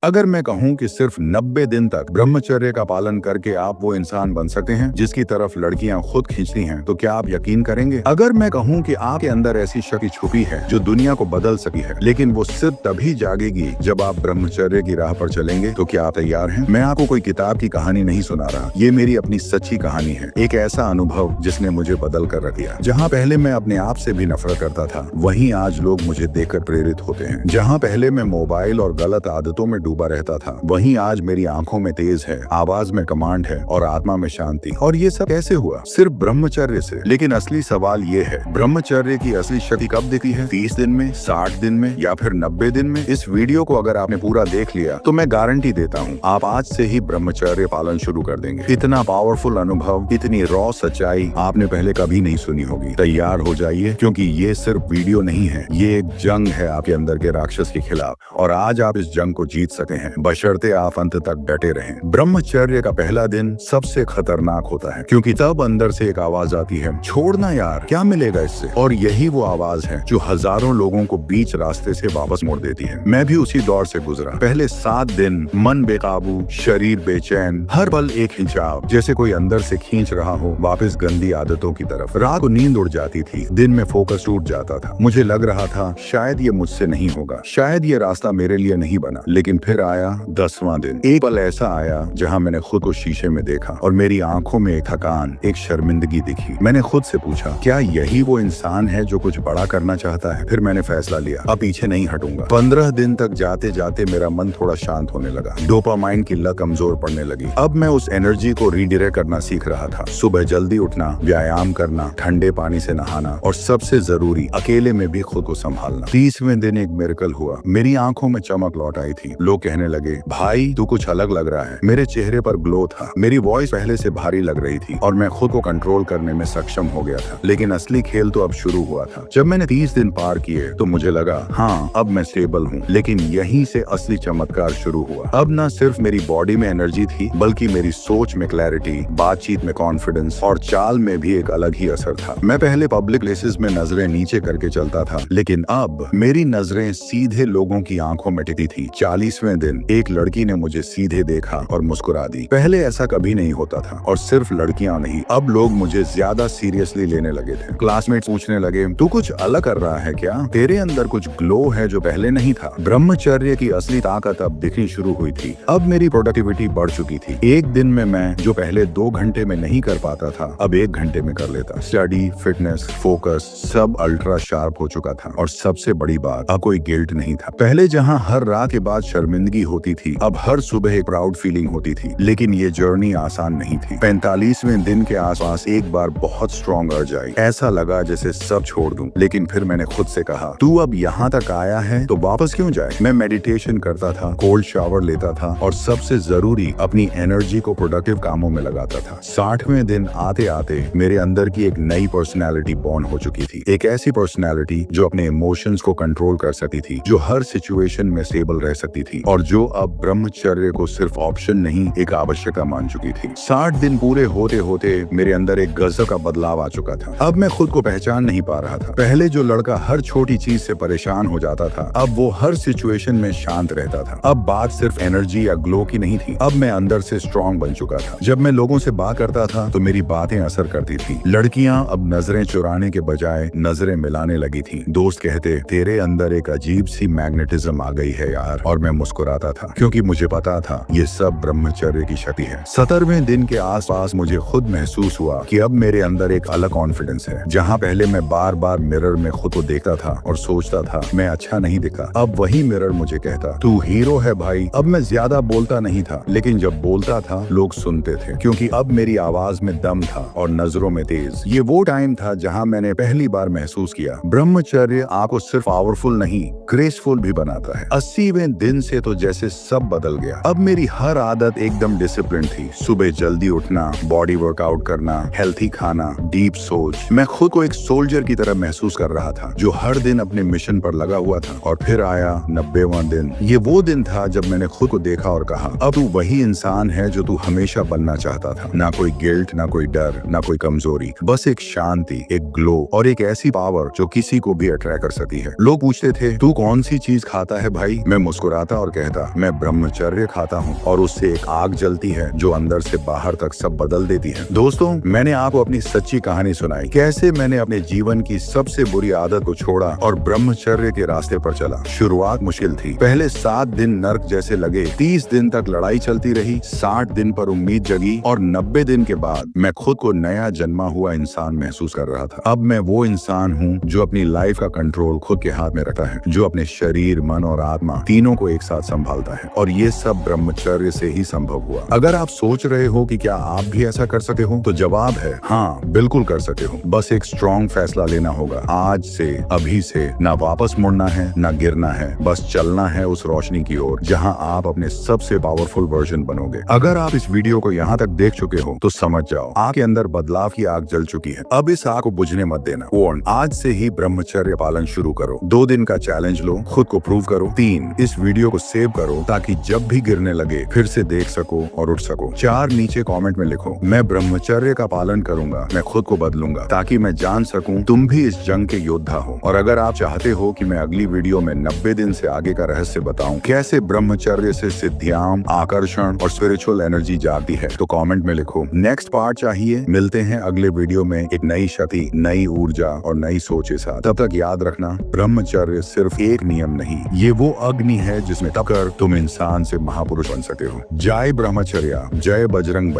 अगर मैं कहूं कि सिर्फ 90 दिन तक ब्रह्मचर्य का पालन करके आप वो इंसान बन सकते हैं जिसकी तरफ लड़कियां खुद खींचती हैं, तो क्या आप यकीन करेंगे? अगर मैं कहूं कि आपके अंदर ऐसी शक्ति छुपी है जो दुनिया को बदल सकी है, लेकिन वो सिर्फ तभी जागेगी जब आप ब्रह्मचर्य की राह पर चलेंगे, तो क्या आप तैयार हैं? मैं आपको कोई किताब की कहानी नहीं सुना रहा, ये मेरी अपनी सच्ची कहानी है। एक ऐसा अनुभव जिसने मुझे बदल कर रख दिया। जहाँ पहले मैं अपने आप से भी नफरत करता था, वहीं आज लोग मुझे देखकर प्रेरित होते हैं। जहाँ पहले मैं मोबाइल और गलत आदतों में डूबा रहता था, वहीं आज मेरी आंखों में तेज है, आवाज में कमांड है और आत्मा में शांति। और ये सब कैसे हुआ? सिर्फ ब्रह्मचर्य से। लेकिन असली सवाल ये है, ब्रह्मचर्य की असली शक्ति कब दिखी है? 30 दिन में, 60 दिन में या फिर 90 दिन में? इस वीडियो को अगर आपने पूरा देख लिया तो मैं गारंटी देता हूँ आप आज से ही ब्रह्मचर्य पालन शुरू कर देंगे। इतना पावरफुल अनुभव, इतनी रॉ सच्चाई आपने पहले कभी नहीं सुनी होगी। तैयार हो जाइए, क्योंकि ये सिर्फ वीडियो नहीं है, ये एक जंग है आपके अंदर के राक्षस के खिलाफ, और आज आप इस जंग को जीत सकते हैं, बशर्ते आप अंत तक डटे रहें। ब्रह्मचर्य का पहला दिन सबसे खतरनाक होता है, क्योंकि तब अंदर से एक आवाज आती है, छोड़ना यार, क्या मिलेगा इससे? और यही वो आवाज है जो हजारों लोगों को बीच रास्ते से वापस मोड़ देती है। मैं भी उसी दौर से गुजरा। पहले 7 दिन मन बेकाबू, शरीर बेचैन, हर पल एक हिंचाव, जैसे कोई अंदर से खींच रहा हो वापस गंदी आदतों की तरफ। रात को नींद उड़ जाती थी, दिन में फोकस टूट जाता था। मुझे लग रहा था शायद ये मुझसे नहीं होगा, शायद ये रास्ता मेरे लिए नहीं बना। लेकिन फिर आया 10वां दिन। एक पल ऐसा आया जहां मैंने खुद को शीशे में देखा और मेरी आंखों में एक थकान, एक शर्मिंदगी दिखी। मैंने खुद से पूछा, क्या यही वो इंसान है जो कुछ बड़ा करना चाहता है? फिर मैंने फैसला लिया, अब पीछे नहीं हटूंगा। 15 दिन तक जाते जाते मेरा मन थोड़ा शांत होने लगा, डोपामाइन की लत कमजोर पड़ने लगी। अब मैं उस एनर्जी को रीडायरेक्ट करना सीख रहा था। सुबह जल्दी उठना, व्यायाम करना, ठंडे पानी से नहाना और सबसे जरूरी, अकेले में भी खुद को संभालना। 30वें दिन एक मिरेकल हुआ। मेरी आंखों में चमक लौट आई थी। लोग कहने लगे, भाई तू कुछ अलग लग रहा है। मेरे चेहरे पर ग्लो था, मेरी वॉइस पहले से भारी लग रही थी और मैं खुद को कंट्रोल करने में सक्षम हो गया था। लेकिन असली खेल तो अब शुरू हुआ था। जब मैंने 30 दिन पार किए तो मुझे लगा, हाँ अब मैं स्टेबल हूँ। लेकिन यहीं से असली चमत्कार शुरू हुआ। अब न सिर्फ मेरी बॉडी में एनर्जी थी, बल्कि मेरी सोच में क्लैरिटी, बातचीत में कॉन्फिडेंस और चाल में भी एक अलग ही असर था। मैं पहले पब्लिक प्लेसेस में नजरें नीचे करके चलता था, लेकिन अब मेरी नजरें सीधे लोगों की आंखों में टिकी थी। 40वें दिन एक लड़की ने मुझे सीधे देखा और मुस्कुरा दी। पहले ऐसा कभी नहीं होता था, और सिर्फ लड़कियां नहीं, अब लोग मुझे ज्यादा सीरियसली लेने लगे थे। क्लासमेट्स पूछने लगे, तू कुछ अलग कर रहा है क्या? तेरे अंदर कुछ ग्लो है जो पहले नहीं था। ब्रह्मचर्य की असली ताकत अब दिखनी शुरू हुई थी। अब मेरी प्रोडक्टिविटी बढ़ चुकी थी। एक दिन में मैं जो पहले 2 घंटे में नहीं कर पाता था, अब 1 घंटे में कर लेता। स्टडी, फिटनेस, फोकस सब अल्ट्रा शार्प हो चुका था। और सबसे बड़ी बात, अब कोई गिल्ट नहीं था। पहले जहाँ हर रात के बाद शर्मिंदगी होती थी, अब हर सुबह एक प्राउड फीलिंग होती थी। लेकिन ये जर्नी आसान नहीं थी। 45वें दिन के आसपास एक बार बहुत स्ट्रॉन्ग अर्ज आई। ऐसा लगा जैसे सब छोड़ दूं। लेकिन फिर मैंने खुद से कहा, तू अब यहाँ तक आया है तो वापस क्यों जाए? मैं मेडिटेशन करता था, कोल्ड शावर लेता था और सबसे जरूरी, अपनी एनर्जी को प्रोडक्टिव कामों में लगाता था। 60वें दिन आते आते मेरे अंदर की एक नई पर्सनैलिटी बॉर्न हो चुकी थी। एक ऐसी पर्सनैलिटी जो अपने इमोशंस को कंट्रोल कर सकती थी, जो हर सिचुएशन में स्टेबल रह सकती थी, और जो अब ब्रह्मचर्य को सिर्फ ऑप्शन नहीं, एक आवश्यकता मान चुकी थी। 60 दिन पूरे होते होते मेरे अंदर एक गजब का बदलाव आ चुका था। अब मैं खुद को पहचान नहीं पा रहा था। पहले जो लड़का हर छोटी चीज से परेशान हो जाता था, अब वो हर सिचुएशन में शांत रहता था। अब बात सिर्फ एनर्जी या ग्लो की नहीं थी, अब मैं अंदर से स्ट्रॉन्ग बन चुका था। जब मैं लोगों से बात करता था तो मेरी बातें असर करती थी। लड़कियां अब नजरें चुराने के बजाय नजरें मिलाने लगी थी। दोस्त कहते, तेरे अंदर एक अजीब सी मैग्नेटिज्म आ गई है यार। और मैं मुस्कुराता था, क्योंकि मुझे पता था ये सब ब्रह्मचर्य की शक्ति है। 70वें दिन के आसपास मुझे खुद महसूस हुआ कि अब मेरे अंदर एक अलग कॉन्फिडेंस है। जहाँ पहले मैं बार बार मिरर में खुद को देखता था और सोचता था मैं अच्छा नहीं दिखा, अब वही मिरर मुझे कहता, तू हीरो है भाई। अब मैं ज्यादा बोलता नहीं था, लेकिन जब बोलता था लोग सुनते थे, क्योंकि अब मेरी आवाज में दम था और नजरों में तेज। ये वो टाइम था जहाँ मैंने पहली बार महसूस किया, ब्रह्मचर्य आपको सिर्फ पावरफुल नहीं, ग्रेसफुल भी बनाता है। 80वें दिन से तो जैसे सब बदल गया। अब मेरी हर आदत एकदम डिसिप्लिन थी। सुबह जल्दी उठना, बॉडी वर्कआउट करना, हेल्थी खाना, डीप सोच। मैं खुद को एक सोल्जर की तरह महसूस कर रहा था, जो हर दिन अपने मिशन पर लगा हुआ था। और फिर आया 90वां दिन। ये वो दिन था जब मैंने खुद को देखा और कहा, अब तू वही इंसान है जो तू हमेशा बनना चाहता था। ना कोई गिल्ट, ना कोई डर, ना कोई कमजोरी, बस एक शांति, एक ग्लो और एक ऐसी पावर जो किसी को भी अट्रैक्ट कर सकती है। लोग पूछते थे, तू कौन सी चीज खाता है भाई? मैं मुस्कुराता और और कहता, मैं ब्रह्मचर्य खाता हूँ और उससे एक आग जलती है जो अंदर से बाहर तक सब बदल देती है। दोस्तों, मैंने आपको अपनी सच्ची कहानी सुनाई, कैसे मैंने अपने जीवन की सबसे बुरी आदत को छोड़ा और ब्रह्मचर्य के रास्ते पर चला। शुरुआत मुश्किल थी, पहले 7 दिन नर्क जैसे लगे, 30 दिन तक लड़ाई चलती रही, 60 दिन पर उम्मीद जगी और 90 दिन के बाद मैं खुद को नया जन्मा हुआ इंसान महसूस कर रहा था। अब मैं वो इंसान हूँ जो अपनी लाइफ का कंट्रोल खुद के हाथ में रखता है, जो अपने शरीर, मन और आत्मा तीनों को एक साथ संभालता है, और ये सब ब्रह्मचर्य से ही संभव हुआ। अगर आप सोच रहे हो कि क्या आप भी ऐसा कर सके हो, तो जवाब है हाँ, बिल्कुल कर सके हो। बस एक स्ट्रॉन्ग फैसला लेना होगा। आज से, अभी से ना वापस मुड़ना है, ना गिरना है, बस चलना है उस रोशनी की ओर जहां आप अपने सबसे पावरफुल वर्जन बनोगे। अगर आप इस वीडियो को यहाँ तक देख चुके हो तो समझ जाओ, आपके अंदर बदलाव की आग जल चुकी है। अब इस आग को बुझने मत देना। आज से ही ब्रह्मचर्य पालन शुरू करो। 2 दिन का चैलेंज लो, खुद को प्रूव करो। 3, इस वीडियो को सेव करो ताकि जब भी गिरने लगे फिर से देख सको और उठ सको। 4, नीचे कमेंट में लिखो, मैं ब्रह्मचर्य का पालन करूंगा, मैं खुद को बदलूंगा, ताकि मैं जान सकूं तुम भी इस जंग के योद्धा हो। और अगर आप चाहते हो कि मैं अगली वीडियो में 90 दिन से आगे का रहस्य बताऊं, कैसे ब्रह्मचर्य से सिद्धियां, आकर्षण और स्पिरिचुअल एनर्जी जागती है, तो कमेंट में लिखो नेक्स्ट पार्ट चाहिए। मिलते हैं अगले वीडियो में एक नई शक्ति, नई ऊर्जा और नई सोच के साथ। तब तक याद रखना, ब्रह्मचर्य सिर्फ एक नियम नहीं, ये वो अग्नि है जिसमें तपकर तुम इंसान से महापुरुष बन सकते हो। जय ब्रह्मचर्य, जय बजरंग बली।